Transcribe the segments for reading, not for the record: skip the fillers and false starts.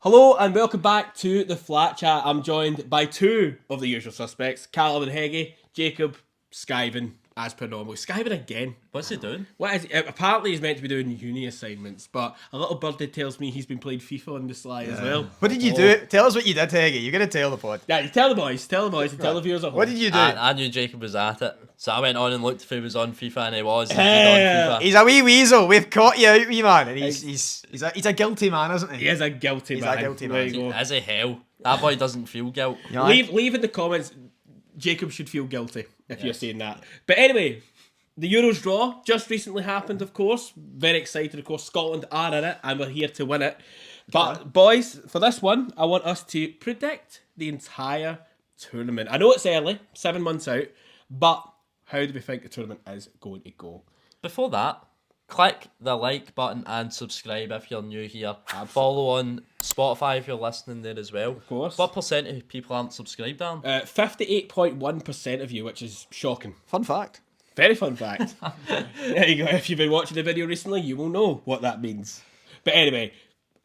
Hello and welcome back to the Flat Chat. I'm joined by two of the usual suspects, Calum and Heggie. Jacob skiving as per normal. Skiving again. What's he doing? What is he? Apparently he's meant to be doing uni assignments, but a little birdie tells me he's been playing FIFA on the sly as well. What did you do? Tell us what you did, Heggie. You're going to tell the pod. Yeah, you tell the boys, and tell the viewers at home. What did you do? I knew Jacob was at it, so I went on and looked if he was on FIFA, and he was. And he'd on FIFA. He's a wee weasel. We've caught you out, wee man. And he's a guilty man, isn't he? He is a guilty man. He's a guilty There man. you go. As a hell, that boy doesn't feel guilt. You know, Leave in the comments, Jacob should feel guilty if you're saying that. But anyway, the Euros draw just recently happened, of course. Very excited, of course. Scotland are in it, and we're here to win it. But, boys, for this one, I want us to predict the entire tournament. I know it's early, 7 months out, but how do we think the tournament is going to go? Before that, click the like button and subscribe if you're new here. Follow on Spotify if you're listening there as well. Of course. What percent of people aren't subscribed, Dan? 58.1% of you, which is shocking. Fun fact. Very fun fact. There you go. If you've been watching the video recently, you will know what that means. But anyway,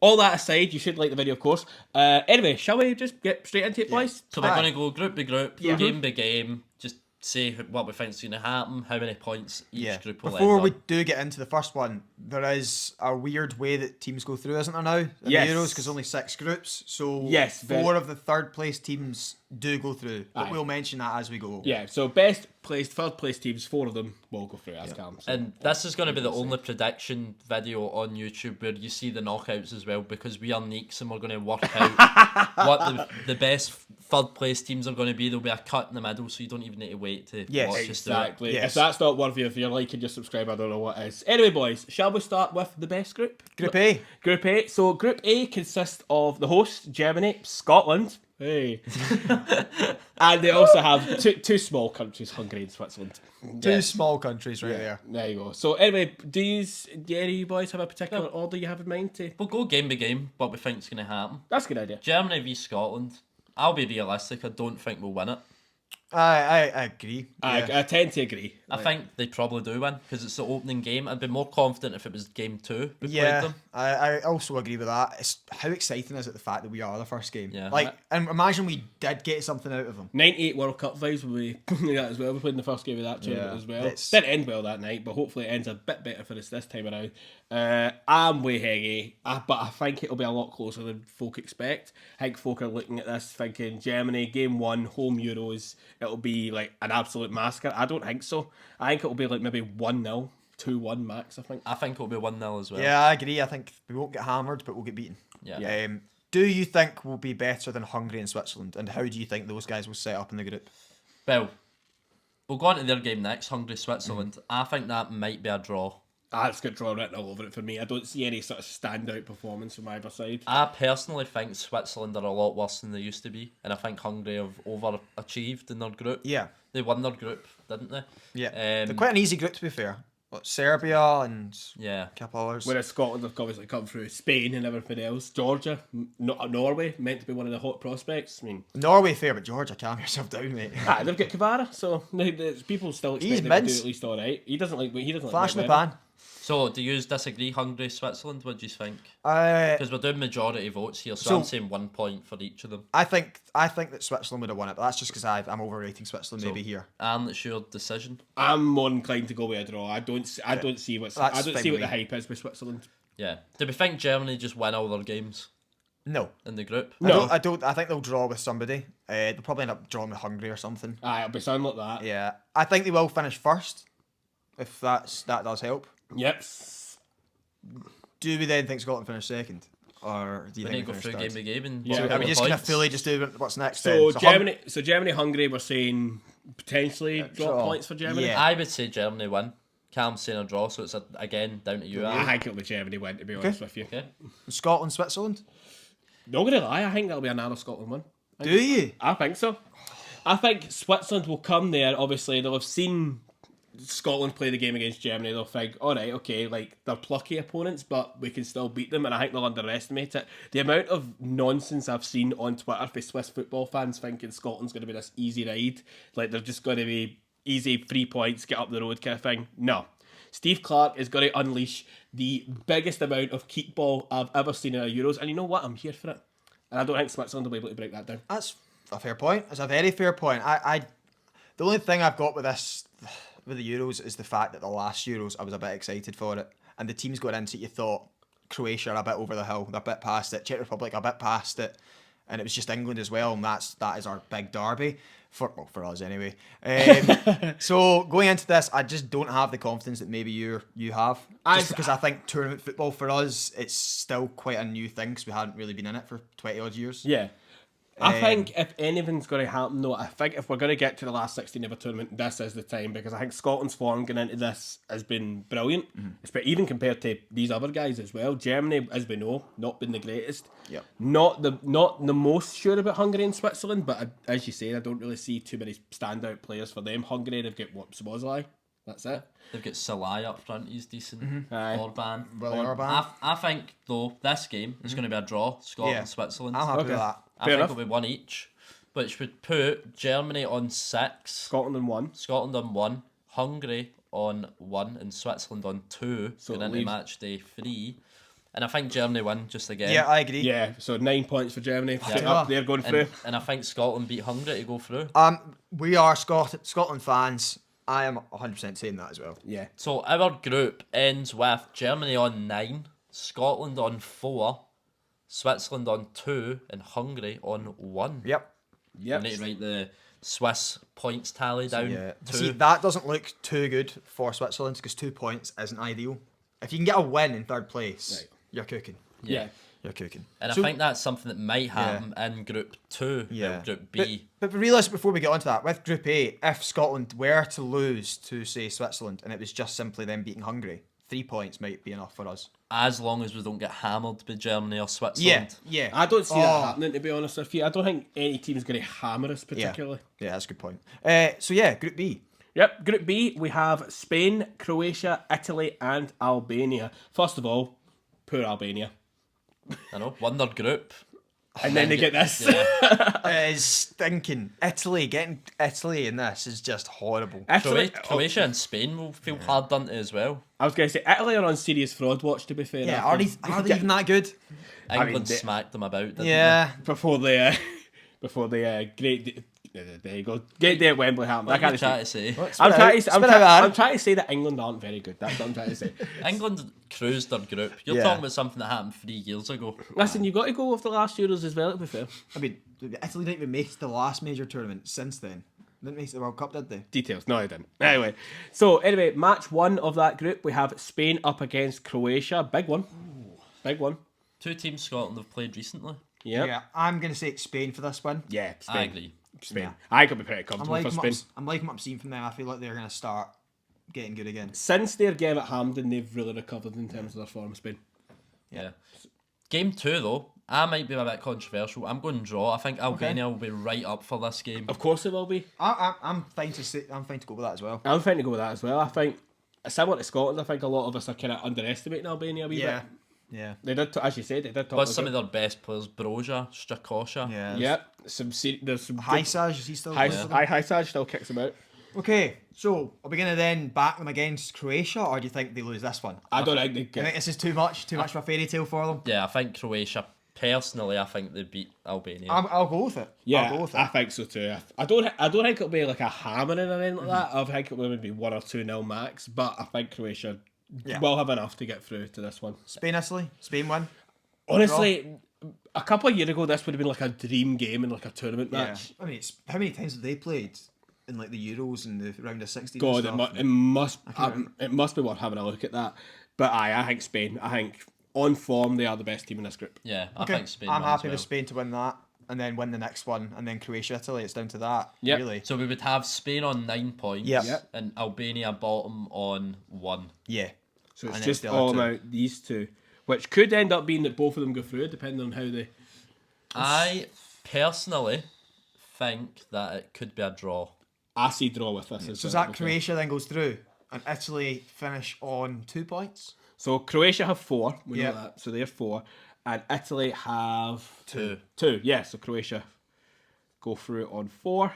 all that aside, you should like the video, of course. Anyway, shall we just get straight into it, boys? So we're going to go group by group, Yeah. game by game, just say what we think is going to happen, how many points each group will Before end we on. do get into the first one, there is a weird way that teams go through, isn't there now? In Yes. the Euros, because only 6 groups. So Yes, 4 of the third place teams do go through. But Aye. we'll mention that as we go. Yeah, so best placed, third place teams, 4 of them will go through as Calum. So. And this is going to be the only prediction video on YouTube where you see the knockouts as well, because we are neeks and we're going to work out what the best third place teams are going to be. There'll be a cut in the middle, so you don't even need to wait to Yes, watch us do it. Exactly. Yes. If that's not one of you, if you're liking, just subscribe. I don't know what is. Anyway, boys, shall we start with the best group? Group A. Group A. So Group A consists of the host, Germany, Scotland. Hey. And they also have two small countries, Hungary and Switzerland. Two small countries right there. There you go. So anyway, do any of you boys have a particular order you have in mind to? We'll go game by game, what we think is going to happen. That's a good idea. Germany v Scotland. I'll be realistic, I don't think we'll win it. I agree. Yeah. I tend to agree. I think they probably do win, because it's the opening game. I'd be more confident if it was game 2 we played Yeah, them. I also agree with that. It's how exciting is it the fact that we are the first game? Yeah. Like, and imagine we did get something out of them. 98 World Cup vibes will be that as well. We played in the first game of that tournament Yeah, as well. it's- Didn't end well that night, but hopefully it ends a bit better for us this time around. I'm way Heggie, but I think it'll be a lot closer than folk expect. I think folk are looking at this thinking Germany, game 1, home Euros, it'll be like an absolute massacre. I don't think so. I think it'll be like maybe 1-0, 2-1 max, I think. I think it'll be 1-0 as well. Yeah, I agree. I think we won't get hammered, but we'll get beaten. Yeah. Do you think we'll be better than Hungary and Switzerland? And how do you think those guys will set up in the group? Well, we'll go on to their game next, Hungary, Switzerland. I think that might be a draw. It's got draw written all over it for me. I don't see any sort of standout performance from either side. I personally think Switzerland are a lot worse than they used to be, and I think Hungary have overachieved in their group. Yeah. They won their group, didn't they? Yeah. They're quite an easy group, to be fair. Like Serbia and Yeah. a couple others. Whereas Scotland have obviously come through Spain and everything else. Georgia, Norway, meant to be one of the hot prospects. I mean, Norway fair, but Georgia, calm yourself down, mate. they've got Kvara, so people still expect He's him to do mince. at least all right. He doesn't like Flash in the red. pan. So, do you disagree, Hungary, Switzerland? What do you think? I Because we're doing majority votes here, so So- I'm saying 1 point for each of them. think that Switzerland would have won it, but that's just because I'm overrating Switzerland maybe here. And it's your decision. I'm more inclined to go with a draw. I don't see what That's the fine with hype is with Switzerland. Yeah. Do we think Germany just win all their games No. in the group? No. I don't. I think they'll draw with somebody. They'll probably end up drawing with Hungary or something. It'll be something like that. Yeah. I think they will finish first, if that does help. Yep. Do we then think Scotland finish second? Or do you We think need to go we through finish game third? by game and Yeah, work are Are out we the just going to points. fully just do what's next So then? Germany, Hungary, we're saying potentially drop draw. points for Germany. Yeah. I would say Germany win. Cam's saying a draw, so it's again down to you. I Alan. think it'll be Germany win, to be honest with you. Okay. Scotland, Switzerland? Not gonna lie, I think that'll be another Scotland win. Do you? I think so. I think Switzerland will come there. Obviously, they'll have seen Scotland play the game against Germany. They'll think, all right, okay, like they're plucky opponents, but we can still beat them. And I think they'll underestimate it. The amount of nonsense I've seen on Twitter for Swiss football fans thinking Scotland's going to be this easy ride, like they're just going to be easy 3 points, get up the road kind of thing. No. Steve Clark is going to unleash the biggest amount of keep ball I've ever seen in a Euros. And you know what? I'm here for it. And I don't think Switzerland will be able to break that down. That's a fair point. It's a very fair point. The only thing I've got with this, with the Euros, is the fact that the last Euros I was a bit excited for it, and the teams going into it, you thought Croatia are a bit over the hill, they're a bit past it, Czech Republic a bit past it, and it was just England as well, and that is our big derby for us anyway. So going into this, I just don't have the confidence that maybe you have, just because I think tournament football for us, it's still quite a new thing because we hadn't really been in it for 20 odd years. Yeah. I think if anything's going to happen, though, I think if we're going to get to the last 16 of a tournament, this is the time, because I think Scotland's form going into this has been brilliant, even compared to these other guys as well. Germany, as we know, not been the greatest. Yep. Not the most sure about Hungary and Switzerland, but as you say, I don't really see too many standout players for them. Hungary, they've got Szoboszlai. That's it. They've got Salai up front, he's decent. Aye. Orban. Orban. I think, though, this game is going to be a draw, Scotland-Switzerland. I'm happy with that. I think it'll be one each, which would put Germany on 6, Scotland on 1, Hungary on 1, and Switzerland on 2, So going it into leaves- match day 3. And I think Germany win just again. Yeah, I agree. Yeah, so 9 points for Germany. Straight Yeah. up, they're going through. And I think Scotland beat Hungary to go through. We are Scotland fans. I am 100% saying that as well. Yeah. So our group ends with Germany on 9, Scotland on 4, Switzerland on 2, and Hungary on 1. Yep. I need to write the Swiss points tally down. Yeah. 2. See, that doesn't look too good for Switzerland because 2 points isn't ideal. If you can get a win in third place, Right. you're cooking. Yeah. You're cooking. And So- I think that's something that might happen in Group 2, Group B. But realistically, before we get onto that, with Group A, if Scotland were to lose to, say, Switzerland, and it was just simply them beating Hungary, 3 points might be enough for us. As long as we don't get hammered by Germany or Switzerland. Yeah. I don't see that happening, to be honest with you. I don't think any team's going to hammer us particularly. Yeah, that's a good point. Group B. Yep, Group B, we have Spain, Croatia, Italy, and Albania. First of all, poor Albania. I know, won their group. And then they get this. Yeah. It is stinking. Getting Italy in this is just horrible. Italy, Croatia and Spain will feel hard done to as well. I was going to say, Italy are on serious fraud watch, to be fair. Yeah, are they even that good? England they- smacked them about, didn't Yeah. Before the great... There you go. Great day at Wembley happened. they? I What are can't you trying to say? I'm trying to say that England aren't very good. That's what I'm trying to say. England cruised their group. You're Yeah. talking about something that happened 3 years ago. Listen, you've got to go with the last Euros as well, to be fair. I mean, Italy didn't even make it to the last major tournament since then. Didn't make it to the World Cup, did they? Details. No, I didn't. Anyway, match 1 of that group, we have Spain up against Croatia. Big one. Big one. 2 teams Scotland have played recently. Yep. Yeah, I'm going to say Spain for this one. Yeah, Spain. I agree. Spain. Yeah. I could be pretty I'm comfortable liking, for what Spain. I'm liking what I'm seeing from them. I feel like they're going to start getting good again. Since their game at Hampden, they've really recovered in terms of their form, Spain. Yeah. Game 2 though, I might be a bit controversial. I'm going draw. I think Albania will be right up for this game. Of course it will be. I'm fine to go with that as well. I'm fine to go with that as well. I think, similar to Scotland, I think a lot of us are kind of underestimating Albania a wee bit. Yeah. They did, as you said, they did talk But about some of their best players, Broja, Strakosha. Yeah. Yep. There's some Hisaj, is he still High playing? Hisaj still kicks him out. Okay, so are we going to then back them against Croatia, or do you think they lose this one? I don't think they I get. think this is too much of a fairy tale for them. Yeah, I think Croatia. Personally, I think they beat Albania. I'll go with it. Yeah, I'll go with it. I think so too. I don't think it'll be like a hammering or anything like that. I think it will maybe 1 or 2-0 max. But I think Croatia will have enough to get through to this one. Spain, Italy. Spain win. Honestly, a couple of years ago, this would have been like a dream game in like a tournament match. I mean, how many times have they played in like the Euros and the round of 16? God, and stuff? it must be worth having a look at that. But I think Spain. I think on form they are the best team in this group. Yeah, I Okay, think Spain. I'm win happy as with well. Spain to win that, and then win the next one, and then Croatia, Italy. It's down to that. Yep. Really. So we would have Spain on 9 points. Yep. And Albania bottom on 1. Yeah. So it's And just it's the other all two. about these two, which could end up being that both of them go through, depending on how they. I personally think that it could be a draw. I see draw with this. So is that Croatia then goes through, and Italy finish on 2 points? So Croatia have 4. We know Yep. that. So they're 4, and Italy have 2. 2. Yeah. So Croatia go through on 4.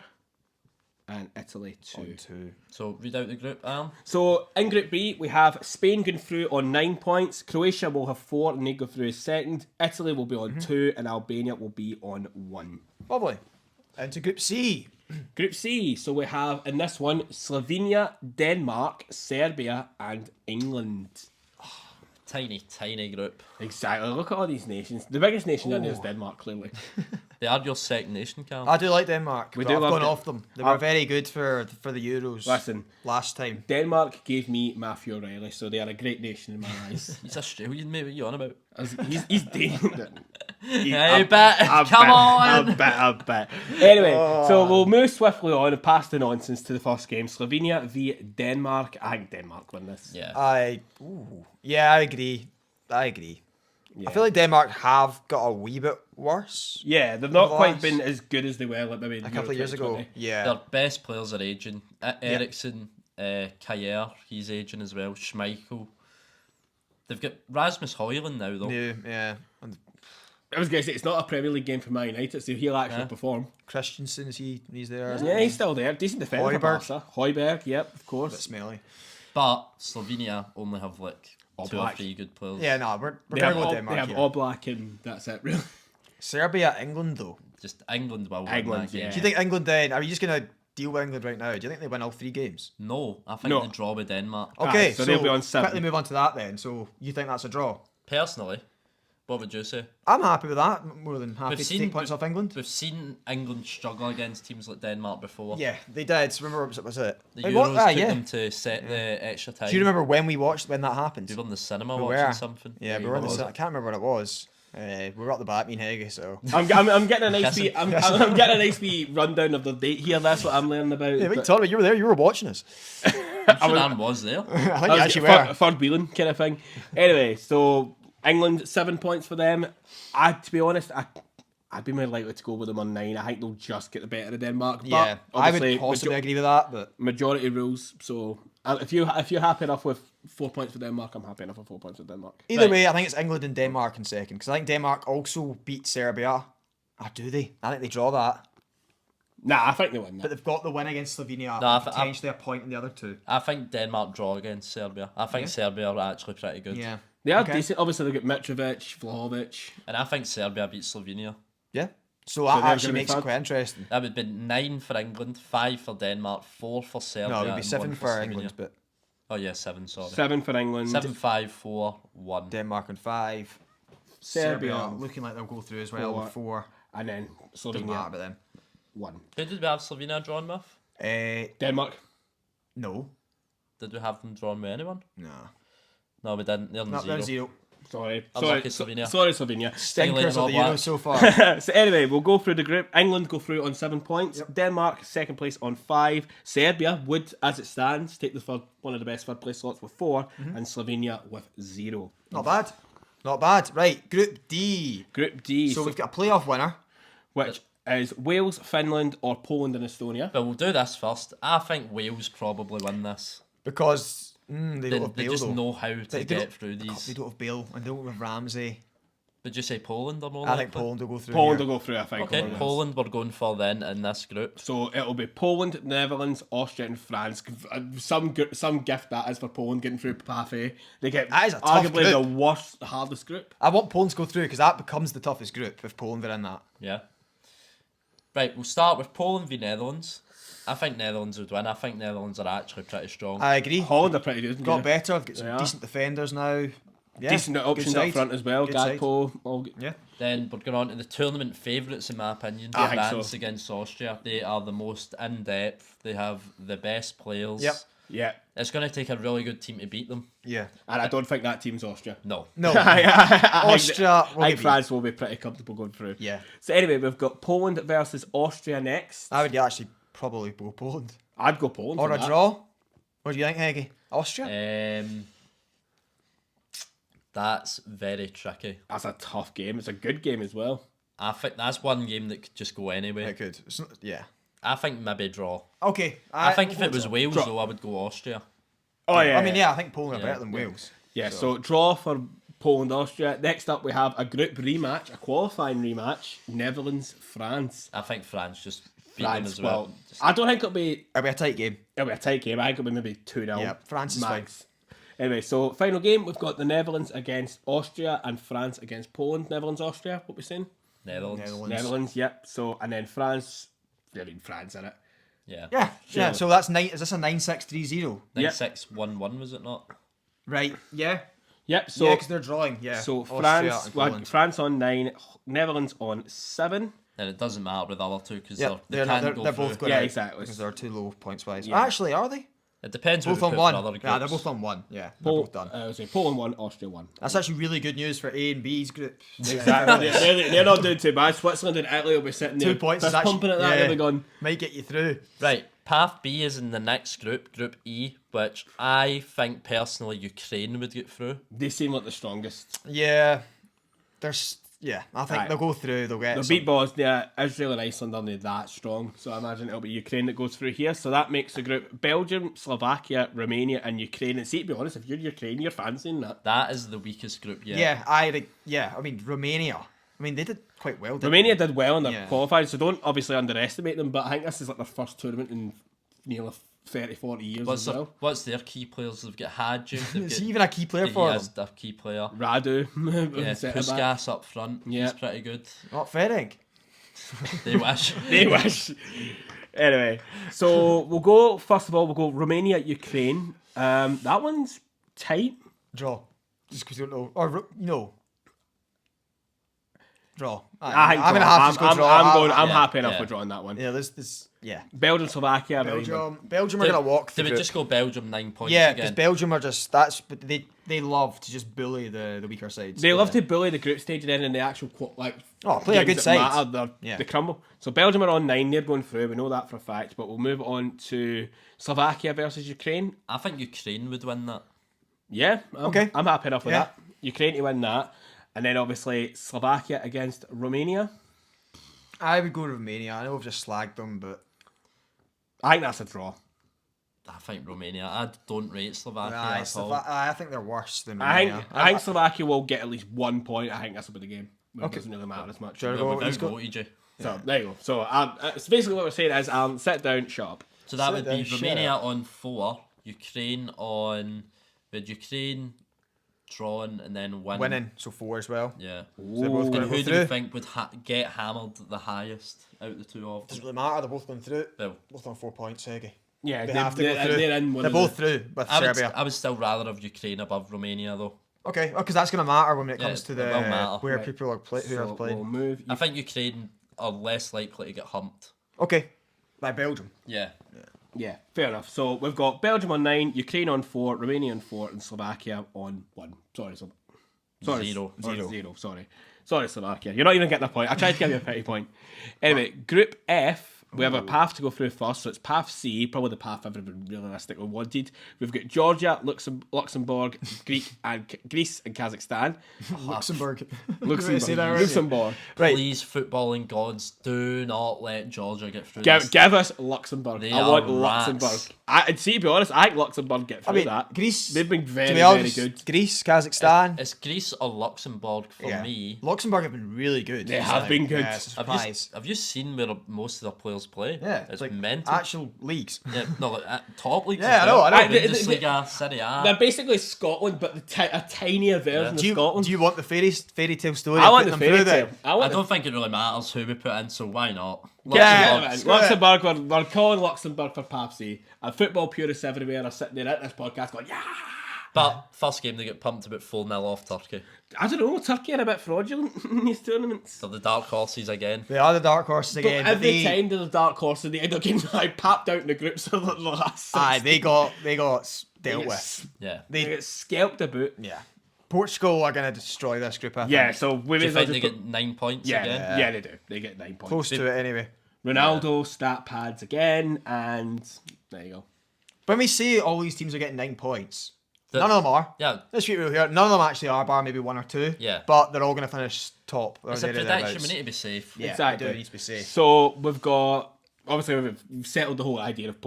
and Italy 2. On 2. So read out the group, Alan. So in Group B, we have Spain going through on 9 points. Croatia will have 4 and they go through as second. Italy will be on 2 and Albania will be on 1. Lovely. Into Group C. Group C, so we have in this one Slovenia, Denmark, Serbia, and England. Tiny group. Exactly. Look at all these nations. The biggest nation in there is Denmark, clearly. They are your second nation, Calum. I do like Denmark. We but do I've love gone Den- off them. They were very good for the Euros. Listen. Last time. Denmark gave me Matthew O'Reilly, so they are a great nation in my eyes. He's Australian, mate. What are you on about? He's Danish. I bet. Come on. I bet. Anyway, so we'll move swiftly on and pass the nonsense to the first game. Slovenia v Denmark. I think Denmark win this. Yeah. I agree. Yeah. I feel like Denmark have got a wee bit worse. Yeah, they've not The quite last- been as good as they were like maybe A couple of years ago. Yeah. Their best players are aging. Ericsson, Kjaer, he's aging as well. Schmeichel. They've got Rasmus Højlund now, though. Yeah. And I was going to say, it's not a Premier League game for Man United, so he'll actually perform. Christensen, he's there. Yeah, he's still there. Decent defender for Barca. Højbjerg, yep, of A bit course. smelly. But Slovenia only have like 2 or Oblak. 3 good players. Yeah, no, we're They going have, to go they Denmark have here. Oblak and that's it, really. Serbia, England, though. Just England will win England, that game. yeah. Do you think England then, are you just going to deal with England right now? Do you think they win all 3 games? No, I think No. they draw with Denmark. Okay, so they'll be on 7. quickly move on to that then. So you think that's a draw? Personally, what would you say? I'm happy with that. More than happy We've to seen- take points off England. We've seen England struggle against teams like Denmark before. Yeah, they did. Remember, was it? The Like, Euros what? took Yeah. them to set the extra time. Do you remember when that happened? We were in the cinema We watching were. something. Yeah, we were in the. I can't remember what it was. We were up the back, me and Heggie, so. I'm getting a nice wee, I'm getting a nice wee rundown of the date here. That's what I'm learning about. Yeah, but- we talked about. You were there. You were watching us. I'm sure Anne was there. I think you actually were. third wheeling kind of thing. Anyway, so England 7 points for them. To be honest, I'd be more likely to go with them on 9. I think they'll just get the better of Denmark. But Yeah, I would obviously, possibly agree with that, but majority rules. So if you're happy enough with 4 points for Denmark, I'm happy enough with 4 points for Denmark. either Right. way, I think it's England and Denmark in second because I think Denmark also beat Serbia. Do they? I think they draw that, Nah, I think they win but that. they've got the win against Slovenia, No, and potentially a point in the other 2. I think Denmark draw against Serbia. I think Serbia are actually pretty good. Yeah, They are Okay. decent. Obviously, they've got Mitrovic, Vlahovic. And I think Serbia beat Slovenia. yeah. So that they're actually gonna be makes it fun. quite interesting. That would be 9 for England, 5 for Denmark, 4 for Serbia. No, it would be and 7 1 for Slovenia. England, but Oh yeah, 7. Sorry. 7 for England. 7, 5, 4, 1. Denmark and 5. Serbia. looking like they'll go through as well with 4. And then Doesn't matter Slovenia about them. 1. Who did we have Slovenia drawn with? Denmark. No, Did we have them drawn with anyone? no, No, we didn't. They're in not 0. 0. Sorry. Unlucky Slovenia. Sorry, Slovenia. Stinkers of the All Euros Blacks. so far. So anyway, we'll go through the group. England go through on 7 points. Denmark second place on 5. Serbia would, as it stands, take one of the best third place slots with 4, and Slovenia with 0. Not bad. Not bad. Right, Group D. Group D, So we've got a playoff winner. which is Wales, Finland, or Poland and Estonia. But we'll do this first. I think Wales probably win this. Because they They, don't have they Bale, just though. know how to They get don't- through They these. don't have Bale, and they don't have Ramsey. Did you say Poland or more I think likely? Poland will go through. Poland here. will go through, I think. Okay, over this. Poland we're going for then in this group. So it'll be Poland, Netherlands, Austria, and France. Some gift that is for Poland getting through Pathé. They get That is a tough arguably the group. worst, hardest group. I want Poland to go through because that becomes the toughest group if Poland are in that. Yeah. Right, we'll start with Poland v Netherlands. I think Netherlands would win. I think Netherlands are actually pretty strong. I agree. Holland are pretty good. Got yeah. better. They've got some They are. decent defenders now. Yeah, Decent good options up side. front as well. Good side. Gakpo. All good. Yeah. Then we're going on to the tournament favourites, in my opinion. I think France so. against Austria. They are the most in depth. They have the best players. Yep. Yeah. It's going to take a really good team to beat them. Yeah. And I don't think that team's Austria. No. No. I Austria will think get beat. France will be pretty comfortable going through. Yeah. So anyway, we've got Poland versus Austria next. I would actually probably go Poland. I'd go Poland. Or for a that. draw. What do you think, Heggie? Austria? That's very tricky. That's a tough game. It's a good game as well. I think that's one game that could just go anywhere. It could. It's not- yeah. I think maybe draw. Okay. I think if we'll it was draw. Wales, Draw. though, I would go Austria. Oh yeah. I mean, yeah, I think Poland are Yeah. better than Wales. Yeah, so draw for Poland, Austria. Next up, we have a group rematch, a qualifying rematch. Netherlands, France. I think France just beat them France. as well. Well, I don't think it'll be It'll be a tight game. a tight game. I think it'll be maybe 2-0. Yeah, France is max. Anyway, so final game, we've got the Netherlands against Austria and France against Poland. Netherlands, Austria, what we saying? Netherlands. Yep. So, and then France, France in it. Yeah. Yeah, Sure. yeah. So that's is this a 9-6-3-0? 9-6-1-1, was it not? Right. Yeah. Yep. So, Yeah, because they're drawing. Yeah. so Austria France, and well, Poland. France on 9, Netherlands on 7. And it doesn't matter with the other two because Yeah, they they're can't not, go they're through. both going Yeah, out exactly. because they're too low points wise. Yeah. Actually, are they? It depends Both who on we put one. for other groups. Yeah, they're both on one. Yeah, they're both done. Poland 1, Austria 1. That's actually really good news for A and B's group. Exactly. they're not doing too bad. Switzerland and Italy will be sitting there 2 points fist is actually pumping at that. They'll be going, might get you through. Right, Path B is in the next group, Group E, which I think personally Ukraine would get through. they seem like the strongest. Yeah, there's. Yeah, I think Right. they'll go through. They'll get. They'll some- beat Bosnia. Israel and Iceland aren't that strong, so I imagine it'll be Ukraine that goes through here. So that makes the group Belgium, Slovakia, Romania, and Ukraine. And see, to be honest, if you're Ukraine, you're fancying that. That is the weakest group yet. Yeah, I mean Romania. I mean they did quite well. Didn't Romania they? did well and they're Yeah. qualified, so don't obviously underestimate them. But I think this is like their first tournament in nearly 30-40 years as well. What's their key players? They've got Hadji. They've Is got, he even a key player he for them? is their key player. Radu, Yeah, centre-back. Puskas up front. Yeah. He's pretty good. Not Ferenc. They wish. They wish. Anyway, so we'll go, first of all, we'll go Romania, Ukraine. That one's tight. Draw. Just because you don't know, or no. Draw. I think I'm gonna have to go I'm, draw. I'm yeah, happy enough yeah. with drawing that one. Yeah, this. Yeah. Belgium, Slovakia, Belgium are gonna walk They through. would just go Belgium 9 points Yeah, because again. Belgium are just but they love to just bully the weaker sides. They love to bully the group stage and then in the actual play a games good that side. matter, Yeah. they crumble. So Belgium are on 9, they're going through. We know that for a fact. But we'll move on to Slovakia versus Ukraine. I think Ukraine would win that. Yeah, Okay. I'm happy enough with Yeah. that. Ukraine to win that, and then obviously Slovakia against Romania. I would go Romania. I know we've just slagged them, but I think that's a draw. I think Romania. I don't rate Slovakia Aye, at all. I think they're worse than I Romania. think Slovakia will get at least 1 point. I think that's will be the game. It doesn't really matter as much. Sure. Well, we've let's go. outvoted you. So there you go. So so basically what we're saying is sit down, shut up. So that Sit would down, be shut Romania up. on 4, Ukraine on. With Ukraine drawing and then Winning, so 4 as well. Yeah. So they're both And going to who go do you through. think would get hammered the highest out of the two of Doesn't them? really matter. They're both going through. Well, Both on 4 points, Heggie. Yeah, They have to go through. They're in one They're of both the- through with I Serbia. would still rather have Ukraine above Romania though. Okay, because that's going to matter when it Yeah, comes to it the will matter. where Right. people are who So are playing. we'll move. I think Ukraine are less likely to get humped. Okay, by Belgium. Yeah. Yeah, fair enough. So we've got Belgium on 9, Ukraine on 4, Romania on 4, and Slovakia on 1. Sorry. Zero. Sorry, Slovakia. You're not even getting a point. I tried to give you a petty point. Anyway, Group F, we have a path to go through first. So it's Path C, probably the path everyone realistically wanted. We've got Georgia, Luxembourg, Greece, and Kazakhstan. Luxembourg. Luxembourg. Luxembourg. Right. Please, footballing gods, do not let Georgia get through Give, this. give us Luxembourg. They I want are rats. Luxembourg. And see, to be honest, I think Luxembourg get through I mean, that. Greece. They've been very, to be very honest, good. Greece, Kazakhstan. It's Greece or Luxembourg for Yeah. me. Luxembourg have been really good. They have been good. Yeah, it's a surprise. Have you seen where most of their players play? Yeah, it's like mental. actual leagues. Yeah, no, like, top leagues. Yeah, as I know, well. I know. Bundesliga, Serie A. They're basically Scotland, but a tinier version Do of Scotland. you want the fairy tale story? I of want putting the them fairy through tale. then? I I want don't think it really matters who we put in, so why not? Yeah, Luxembourg. Luxembourg, we're calling Luxembourg for Papsy. And football purists everywhere are sitting there at this podcast going, yeah. But first game they get pumped about 4-0 off Turkey. I don't know, Turkey are a bit fraudulent in these tournaments. So the dark horses again. They are the dark horses But again. but every time there's a dark horse and they end up getting papped out in the groups of the last six. Aye, they got dealt get with. Yeah. They get scalped about. Yeah. Portugal are going to destroy this group, I think. Yeah, so we Do you may as well think they just get 9 points yeah, again? yeah, they do. They get 9 points. Close to it anyway. Ronaldo, stat pads again, and there you go. When we say all these teams are getting 9 points, The- none of them are. Yeah. Let's be real here. None of them actually are, bar maybe 1 or 2. Yeah. But they're all going to finish top. or It's a there or prediction. thereabouts. We need to be safe. Yeah, Exactly. we do need to be safe. So we've got obviously we've settled the whole idea of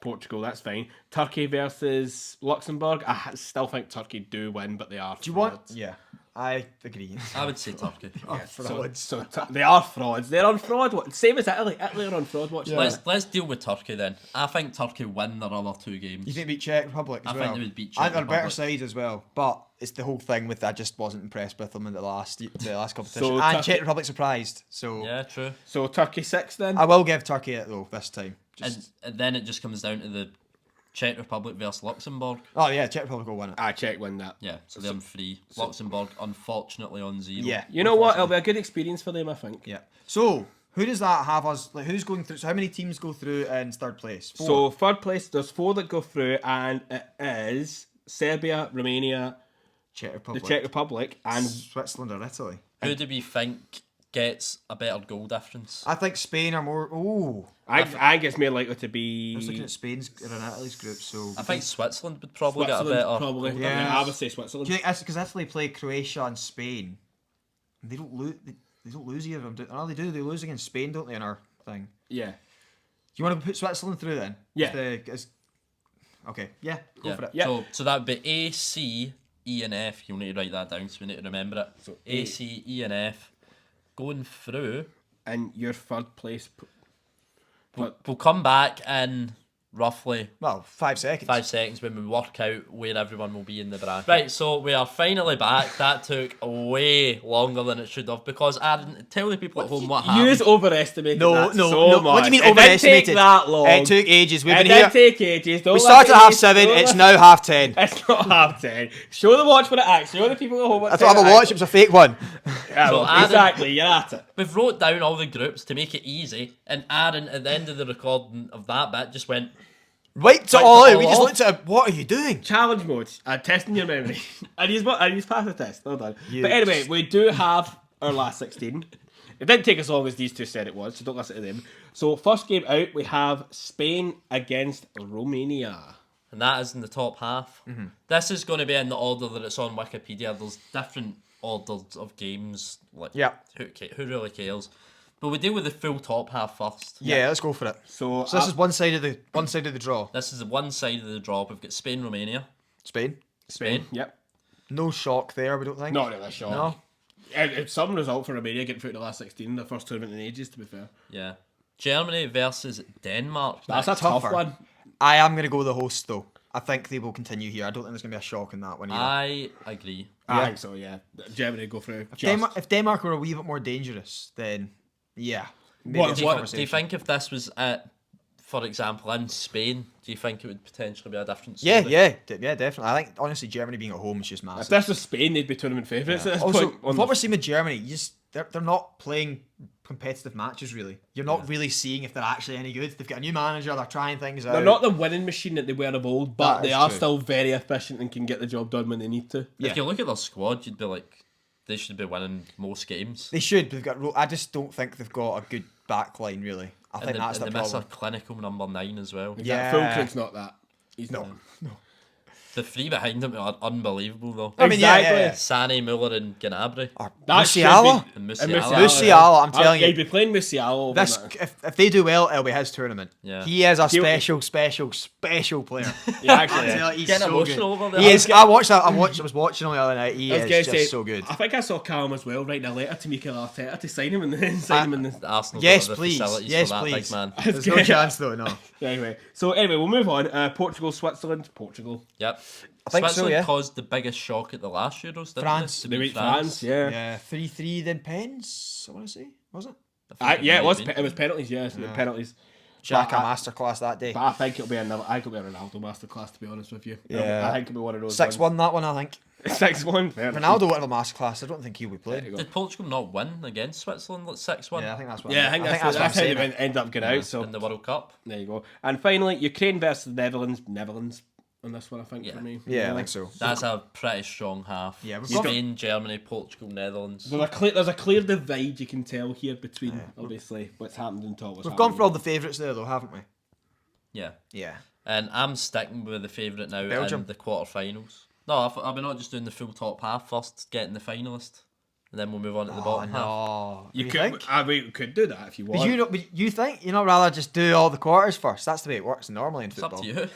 Portugal. That's fine. Turkey versus Luxembourg. I still think Turkey do win, but they are. Do you want? frauds. Yeah. I agree. I would say Turkey. They are frauds. They're on fraud watch. Same as Italy. Italy are on fraud watch. Let's deal with Turkey then. I think Turkey win their other 2 games. You think they beat Czech Republic as I well? think they would beat I Czech think they're a better Republic. side as well, but it's the whole thing with I just wasn't impressed with them in the last competition. So and Turkey- Czech Republic surprised, so Yeah, true. So Turkey 6 then. I will give Turkey it though this time. And then it just comes down to the Czech Republic versus Luxembourg. Oh yeah, Czech Republic will win it. Czech win that. Yeah, so they're on 3. Luxembourg, unfortunately, on 0. Yeah. You know what? It'll be a good experience for them, I think. Yeah. So who does that have us? Like, who's going through? So how many teams go through in third place? 4. So third place, there's 4 that go through, and it is Serbia, Romania, Czech the Republic, Czech Republic, and Switzerland or Italy. Who do we think gets a better goal difference? I think Spain are more. Oh, I think it's more likely to I be. was looking at Spain's or in Italy's group. So I think Switzerland would probably Switzerland, get a better. probably. Yeah. Yeah, I would say Switzerland. do you think that's because Italy play Croatia and Spain? And they don't lose. They don't lose either of them. Oh, they do. They lose against Spain, don't they? In our thing. Yeah. You want to put Switzerland through then? Yeah. Okay. Yeah. Go for it. Yeah. So that would be A, C, E, and F. You'll need to write that down, so we need to remember it. So A, C, E, and F. Going through, And your third place. we'll come back in roughly Well, 5 seconds. 5 seconds when we work out where everyone will be in the bracket. Right, so we are finally back. That took way longer than it should have because I didn't tell the people at home what happened. You's overestimated No, that no, so no. much. What do you mean It didn't overestimated? take that long. It took ages. We've It been did here. take ages. Don't We let started it at half be- 7. don't It's let- now half 10. It's not half 10. Show the watch what it acts. Show the people at home what I thought time I'm a it watch. It was a fake one. Yeah, So well, Adam- exactly. You're at it. We've wrote down all the groups to make it easy, and Aaron, at the end of the recording of that bit, just went, Wiped it Wiped all it out. all We just off. looked at it. What are you doing? Challenge mode. Testing your memory. and he's passed the test. Well done. You But anyway, just- we do have our last 16. It didn't take as long as these two said it was, so don't listen to them. So first game out, we have Spain against Romania. and that is in the top half. This is going to be in the order that it's on Wikipedia. There's different orders of games. Like, Yeah. who really cares? But we deal with the full top half first. Yeah, let's go for it. So, So this is one side of the draw. This is the one side of the draw. We've got Spain, Romania. Spain. Spain. Yep. No shock there. We don't think. Not really sure. No. It's some result for Romania getting through to the last 16, the first tournament in ages, to be fair. Yeah. Germany versus Denmark. That's a tough tougher. one. I am going to go the host though. I think they will continue here. I don't think there's going to be a shock in that one either. I agree. I think so, yeah. Germany go through. If Denmark were a wee bit more dangerous, then yeah. Maybe What- it's a what- Do you conversation. think if this was at, for example, in Spain, do you think it would potentially be a different Yeah, story? yeah, definitely. I think honestly, Germany being at home is just If massive. this was Spain, they'd be tournament favourites at this Also, point. with what we're seeing with Germany, they're not playing competitive matches really. You're not really seeing if they're actually any good. They've got a new manager. They're trying things out. They're not the winning machine that they were of old, but That they is are true. still very efficient and can get the job done when they need to. Yeah. If you look at their squad, you'd be like, they should be winning most games. They should. They've got. I just don't think they've got a good back line really. I think that's the and they miss a problem. clinical number 9 as well. Yeah. Fulcrum's not that. He's No. not. The three behind them are unbelievable though. I mean, yeah, Exactly. Sané, Muller, and Gnabry. Or That should Musiala. be- And And Musiala. Musiala, I'm telling Yeah, you. he'd be playing Musiala over This, that. if they do well, it'll be his tournament. Yeah. He is a Do you- special player. Yeah, I'm actually. telling you, he's Getting so emotional good. over there. He is. I watched that. I was watching him the other night. He I was is gonna just say, so good. I think I saw Calum as well writing a letter to Mikel Arteta to sign him and then sign him in the. Arsenal Yes, got the please. facilities Yes, for that please. big man. There's no chance though. No. Anyway, we'll move on. Portugal, Switzerland, Portugal. Yep. I think so, Switzerland yeah. caused the biggest shock at the last Euros, didn't France. they? They To beat France, yeah. Yeah, 3-3 then pens. I want to say, was it? I think Yeah, it might was. have been. It was penalties. Yeah, penalties. Jack a But masterclass that day. But I think it'll be another. I think it'll be a Ronaldo masterclass, to be honest with you. Yeah. I think it'll be one of those. 6-1 that one, I think. 6-1. Ronaldo won a masterclass. I don't think he'll be played. Did Portugal not win against Switzerland like 6-1 Yeah, I think that's what. Yeah, I think that's what I'm how saying. they end up getting out. So in the World Cup? there you go. And finally, Ukraine versus the Netherlands. Netherlands on this one, I think, Yeah. for me. Yeah, I think so. That's a pretty strong half. Yeah, we've got- Spain, Germany, Portugal, Netherlands. There's a clear divide you can tell here between obviously what's happened in top. We've gone for all the favourites there, though, haven't we? Yeah. Yeah. And I'm sticking with the favourite now Belgium. in the quarterfinals. No, are we not just doing the full top half first, getting the finalist, and then we'll move on to the Oh bottom half? no! You You could. think? We could do that if you But want. you think you not rather just do all the quarters first? That's the way it works normally in It's up football. to you.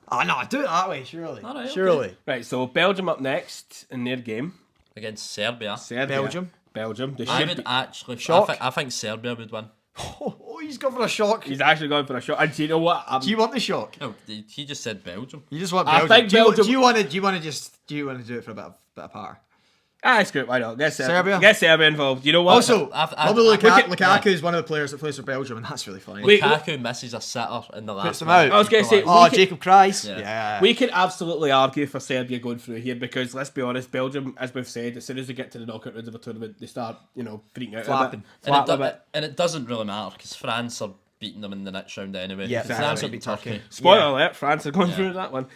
Oh no, do it that way, surely. Alright, okay. Surely. Right, so Belgium up next in their game. Against Serbia. Belgium. They I should would be. actually... Shock? I think Serbia would win. Oh, he's gone for a shock. He's actually going for a shot. And do you know what? Do you want the shock? No, he just said Belgium. You just want I Belgium. think do you Belgium- want to do it for a bit of power? It's good. Why not? Get Serbia? Get Serbia involved. You know what? Also, I've- Lukaku is one of the players that plays for Belgium, and that's really funny. Wait, Lukaku misses a sitter in the last Puts him minute. out. I was gonna say, Oh, we could- Jacob Christ. Yeah. Yeah. we could absolutely argue for Serbia going through here because let's be honest, Belgium, as we've said, as soon as they get to the knockout rounds of a tournament, they start, freaking out Flapping. a bit. And it doesn't really matter because France are beating them in the next round anyway. Yeah, France France will will beat beat Turkey. Spoiler Yeah. alert: France are going through that one.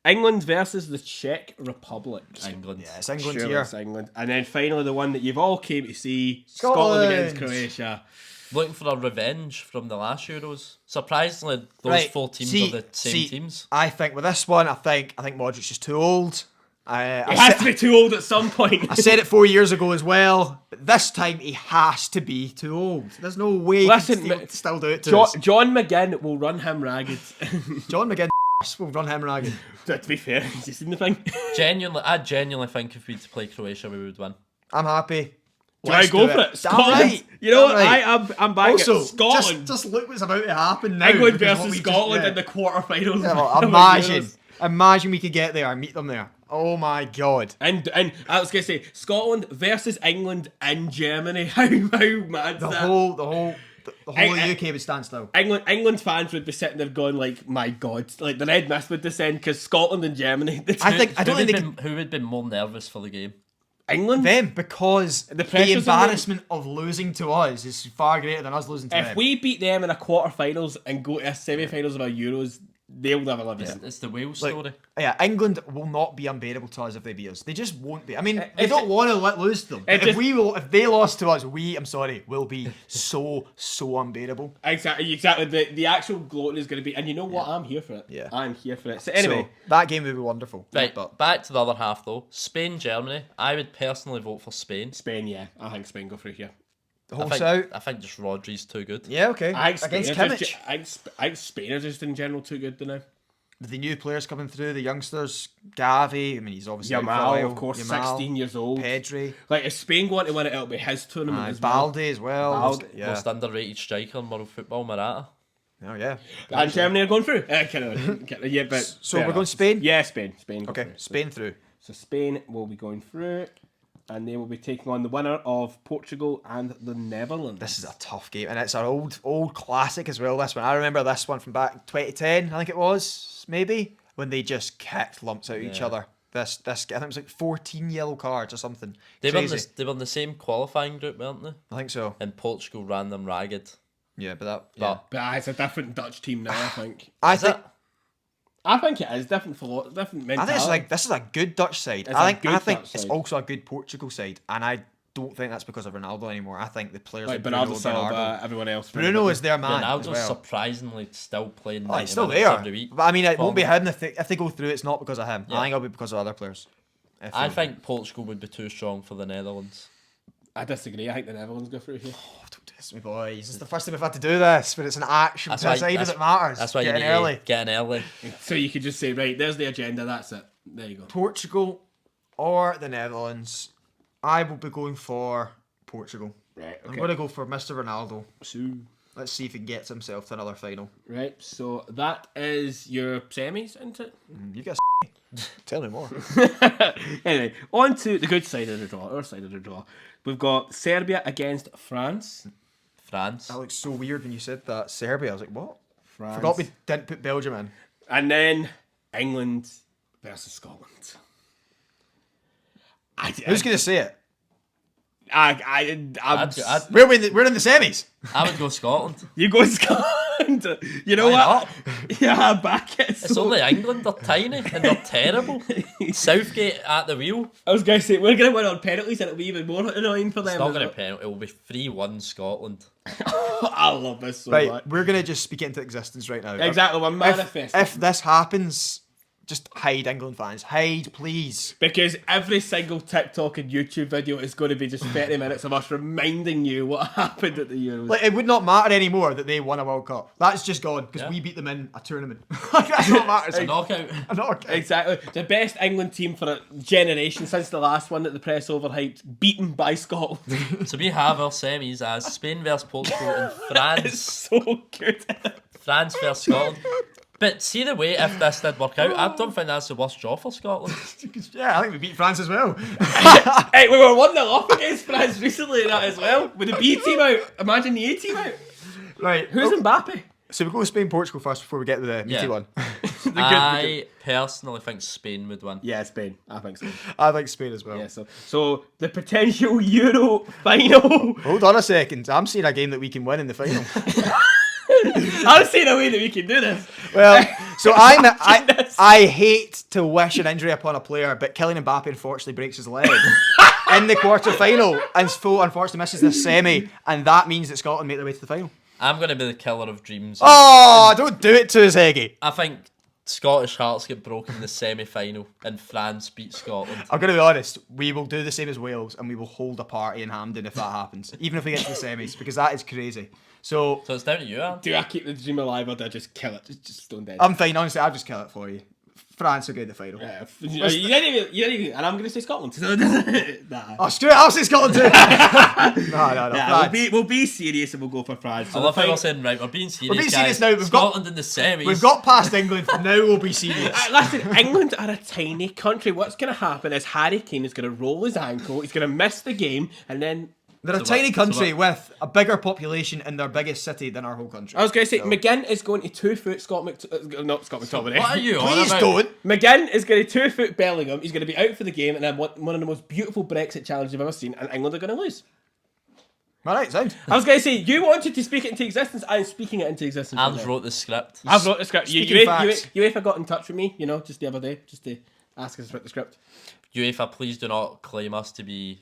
England versus the Czech Republic. England. Yeah, it's England Surely here. it's England. And then finally the one that you've all came to see, Scotland against Croatia. Looking for a revenge from the last Euros. Surprisingly, those Right, 4 teams see- are the same see, teams. I think with this one, I think Modric's just too old. He I has to be too old at some point. I said it 4 years ago as well, but this time he has to be too old. There's no way Listen, he can still do it to John, us. John McGinn will run him ragged. John McGinn will run him ragged. To be fair, you seen the thing? I genuinely think if we to play Croatia, we would win. I'm happy. Do I go for it? Damn Scotland. right. You know Damn what? right. I'm back Also, at Scotland. just look what's about to happen now. England because what versus we Scotland just, in the quarterfinals. yeah, well, of the imagine. Euros. Imagine we could get there and meet them there. Oh my god. And I was gonna say Scotland versus England and Germany. How mad The that? whole of the I- UK would stand still. England fans would be sitting there going like, "My God!" Like the red mist would descend because Scotland and Germany. I don't think they could. Who would be more nervous for the game? England. Them, because the pressure's on them. embarrassment of losing to us is far greater than us losing to If them. we beat them in a quarterfinals and go to a semi-finals of our Euros, they'll never live it. It's the Wales Like, story. yeah, England will not be unbearable to us if they beat us. They just won't be. I mean, they it's- don't want to let lose to them. But just- if they lost to us, I'm sorry, will be so unbearable. Exactly. The actual gloating is going to be, and you know what? I'm here for it. Yeah. I'm here for it. So anyway, So, that game would be wonderful. Right, But back to the other half though. Spain, Germany. I would personally vote for Spain. Spain. Yeah, I think Spain go through here. the I whole think, out. I think just Rodri's too good. Yeah, okay. I think Against Spain are Kimmich. just, I think Spain are just in general too good now. The new players coming through, the youngsters, Gavi. I mean, he's obviously out for a Yamal, while. of course, Yamal, 16 years old. Pedri, Like, if Spain go on to win it, it'll be his tournament as well. Balde as well. Balde. Yeah. Most underrated striker in world football, Morata. Oh yeah. And Germany are going through. Yeah, but So fair we're going enough. Spain? Yeah, Spain. Spain. go Okay, through. Spain through. So Spain will be going through, and they will be taking on the winner of Portugal and the Netherlands. This is a tough game, and it's our old classic as well. This one, I remember this one from back 2010. I think it was maybe when they just kicked lumps out of each Yeah. other. This I think it was like 14 yellow cards or something. They Crazy. were in the same qualifying group, weren't they? I think so. And Portugal ran them ragged. Yeah, but that. But Yeah. But it's a different Dutch team now, I think. I is think. it? I think it is different different I mentality. think this is a good Dutch side. It's I a think good it's Dutch side. also a good Portugal side, and I don't think that's because of Ronaldo anymore. I think the players like like Bernardo Bruno, Silva, Bernardo. everyone else. Bruno is their man as Ronaldo's well. surprisingly still playing. Oh, 90 he's still minutes there. every week. But I mean, it won't be Form. him if they go through. It's not because of him. Yeah. I think it'll be because of other players. I think Portugal would be too strong for the Netherlands. I disagree. I think the Netherlands go through here. Oh, don't do this to me, boys. It's the first time we've had to do this, but it's an action That's to why- decide if that's- it matters. That's why you Getting need early. to get in early. So you could just say, right, there's the agenda. That's it. There you go. Portugal or the Netherlands. I will be going for Portugal. Right. I'm going to go for Mr. Ronaldo. So, Let's see if he gets himself to another final. right. So that is your semis, isn't it? You guys tell me more. Anyway, on to the good side of the draw. Our side of the draw. We've got Serbia against France. France. That looks so weird when you said that. Serbia. I was like, what? France. Forgot we didn't put Belgium in. And then England versus Scotland. Who's going to say it? I'm We're in the semis. I would go Scotland. you go Scotland. You know Why what? Yeah, back it. It's So, only England. They're tiny and they're terrible. Southgate at the wheel. I was going to say, we're going to win on penalties and it'll be even more annoying for them. It's not isn't going to it? penalty. It will be 3-1 Scotland. I love this so Right, much. we're going to just speak it into existence right now. Exactly, we're manifesting. If this happens, Just hide, England fans. Hide, please. Because every single TikTok and YouTube video is going to be just 30 minutes of us reminding you what happened at the Euros. Like, it would not matter anymore that they won a World Cup. That's just gone because we beat them in a tournament. That's what matters. A knockout. A knockout. Exactly. The best England team for a generation since the last one that the press overhyped, beaten by Scotland. So we have our semis as Spain versus Portugal and France. It's so good. France versus Scotland. But see the way if this did work out, I don't think that's the worst draw for Scotland. Yeah, I think we beat France as well. Hey, we were 1-0 up against France recently in that as well. With the B team out. Imagine the A team out. Right. Who's Mbappe? So we go Spain, Portugal first before we get to the meaty one. I personally think Spain would win. Yeah, Spain. I think so. I like Spain as well. Yeah, so the potential Euro final. Hold on a second. I'm seeing a game that we can win in the final. I've seen a way that we can do this. Well, so I hate to wish an injury upon a player, but Kylian Mbappe unfortunately breaks his leg in the quarter-final and unfortunately misses the semi, and that means that Scotland make their way to the final. I'm going to be the killer of dreams. Oh, don't do it to us, Heggie. I think Scottish hearts get broken in the semi-final and France beat Scotland. I'm going to be honest, we will do the same as Wales and we will hold a party in Hampden if that happens, even if we get to the semis, because that is crazy. So it's down to you, Aaron. Do I keep the dream alive or do I just kill it? Just stone dead. I'm fine, honestly, I'll just kill it for you. France will get the final. Yeah, you didn't even, and I'm going to say Scotland. Nah. Oh, screw it, I'll say Scotland too. no. Nah, we'll be serious and we'll go for France. So I love how we're saying, right, we're being serious, We're being serious guys. now. We've Scotland got, in the semis. We've got past England, now we'll be serious. Listen, England are a tiny country. What's going to happen is Harry Kane is going to roll his ankle, he's going to miss the game, and then... They're a tiny country with a bigger population in their biggest city than our whole country. I was going to say, McGinn is going to 2 foot not Scott McTominay. What are you on Please about? don't. McGinn is going to 2 foot Bellingham. He's going to be out for the game, and then one of the most beautiful Brexit challenges I've ever seen, and England are going to lose. Alright, sound. I was going to say, you wanted to speak it into existence. I'm speaking it into existence. I've right now. wrote the script. I've wrote the script. Speaking facts. UEFA got in touch with me, just the other day, just to ask us about the script. UEFA, please do not claim us to be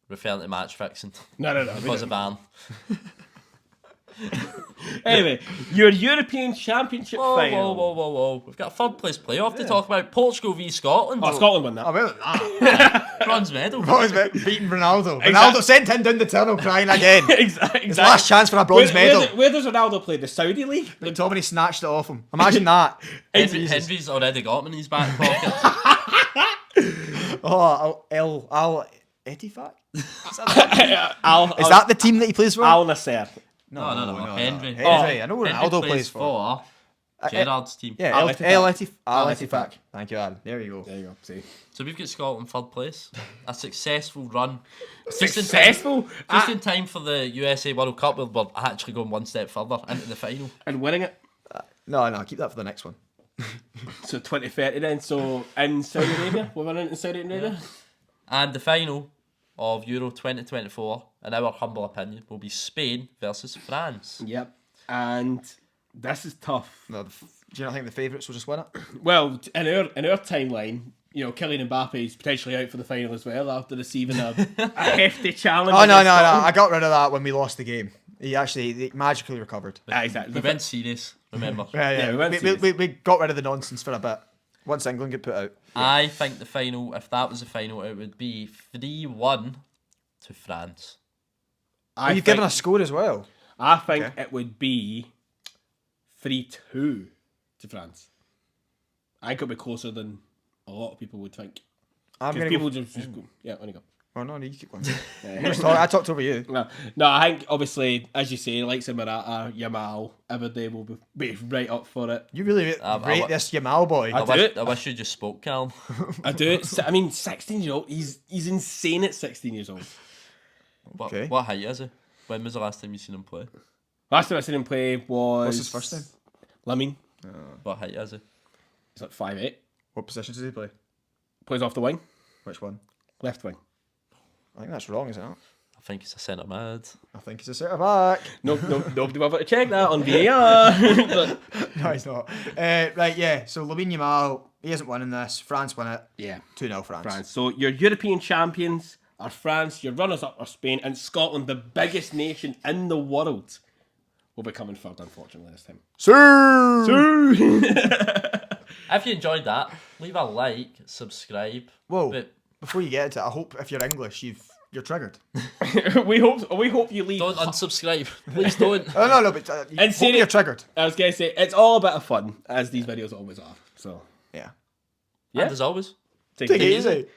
referring to match fixing. No. Because of ban. Anyway, your European Championship final. Whoa. We've got a third place playoff to talk about. Portugal v Scotland. Oh, Scotland won that. Oh, well, Bronze medal. beating Ronaldo. Ronaldo sent him down the tunnel crying again. Exactly. His last chance for a bronze medal. Where does Ronaldo play? The Saudi League? McTominay snatched it off him. Imagine that. Henry's already got him in his back pocket. Oh, Al Etifak? Is Is that the team that he plays for? Al Nasser? No. Henry. Henry. I know where Henry Ronaldo plays for. Gerard's team. Yeah, Al Etifak. Thank you, Adam. There you go. There you go. See. So we've got Scotland third place. A successful run. Successful? Just in time for the USA World Cup, we're actually going one step further into the final. And winning it. No, keep that for the next one. So 2030 then. So in Saudi Arabia, we're running in Saudi Arabia. And the final of Euro 2024, in our humble opinion, will be Spain versus France. Yep. And this is tough. No, do you not think the favourites will just win it? Well, in our timeline, Kylian Mbappe is potentially out for the final as well after receiving a hefty challenge. Oh, no. I got rid of that when we lost the game. He magically recovered. Exactly. We went serious, remember? Yeah. We got rid of the nonsense for a bit once England get put out. I think the final, if that was the final, it would be 3-1 to France. You've given a score as well. I think it would be 3-2 to France. I think it'll be closer than a lot of people would think. Because people just go, yeah, on you go. Oh, no, you keep going. I talked over you. No, I think, obviously, as you say, like Morata, Yamal, every will be right up for it. You really rate this Yamal boy. I wish you just spoke, Calum. I do. I mean, 16-year-old, he's insane at 16 years old. What height is he? When was the last time you seen him play? Last time I seen him play was... What's his first time? Lamine. What height is he? He's like 5'8". What position does he play? Plays off the wing. Which one? Left wing. I think that's wrong, isn't it? I think he's a centre mid. I think he's a centre back. Nobody will ever to check that on VAR. No, he's not. Right, yeah. So Lamine Yamal, he isn't winning this. France win it. Yeah. 2-0 France. So your European champions are France, your runners-up are Spain, and Scotland, the biggest nation in the world, will be coming third, unfortunately, this time. Sir! If you enjoyed that, leave a like, subscribe. Whoa! But Before you get into it, I hope if you're English, you're triggered. we hope you leave. don't unsubscribe. Please don't. Oh no, but And hope you're triggered. I was gonna say it's all a bit of fun, as these videos always are. So Yeah. yeah, And as always. Take it easy.